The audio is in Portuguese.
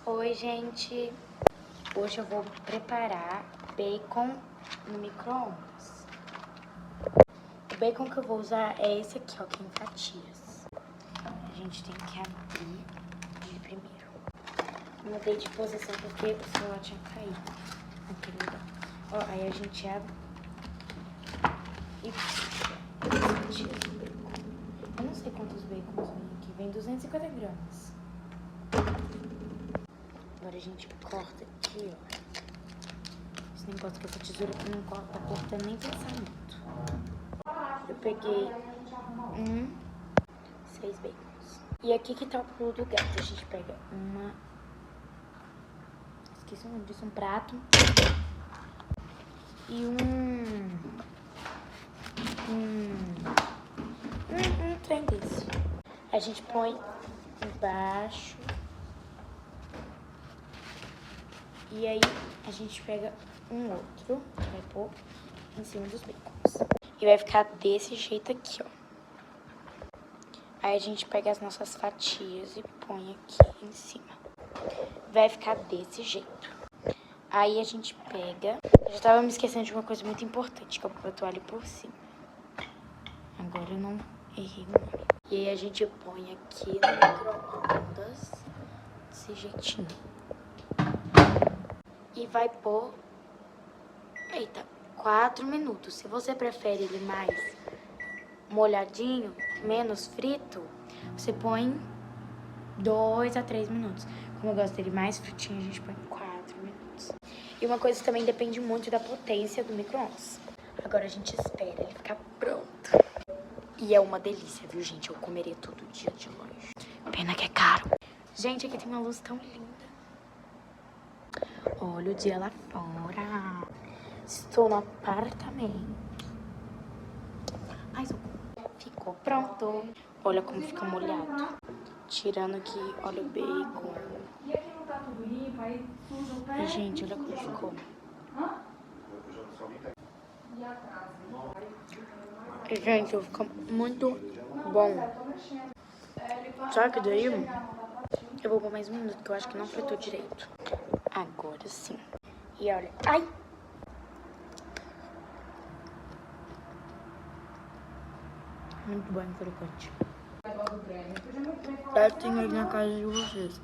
Oi, gente. Hoje eu vou preparar bacon no micro-ondas. O bacon que eu vou usar é esse aqui, ó, que é em fatias. A gente tem que abrir de primeiro. Mudei de posição porque o celular tinha caído naquele lugar. Ó, aí a gente abre e fatias do bacon. Eu não sei quantos bacons vem aqui. Vem 250 gramas. Agora a gente corta aqui, ó. Esse negócio que essa tesoura não tá cortando nem pensamento. Eu peguei 6 bacons. E aqui que tá o pulo do gato. A gente pega esqueci o nome disso, um prato. E um trem desse. A gente põe embaixo. E aí a gente pega um outro, que vai pôr em cima dos bacons. E vai ficar desse jeito aqui, ó. Aí a gente pega as nossas fatias e põe aqui em cima. Vai ficar desse jeito. Aí a gente pega... Eu já tava me esquecendo de uma coisa muito importante, que é o toalha por cima. Agora eu não errei o nome. E aí a gente põe aqui no micro-ondas, desse jeitinho. E vai pôr, 4 minutos. Se você prefere ele mais molhadinho, menos frito, você põe 2 a 3 minutos. Como eu gosto dele mais fritinho, a gente põe 4 minutos. E uma coisa que também depende muito da potência do micro-ondas. Agora a gente espera ele ficar pronto. E é uma delícia, viu, gente? Eu comeria todo dia de longe. Pena que é caro. Gente, aqui tem uma luz tão linda. Olha o dia lá fora. Estou no apartamento. Ai, ficou pronto. Olha como fica molhado. Tirando aqui, olha o bacon. E, gente, olha como ficou. E, gente, fica muito bom. Só que daí eu vou pôr mais um minuto, que eu acho que não fritou direito. Agora sim. E olha, ai! Muito bom e crocante. Certinho aí na casa de vocês.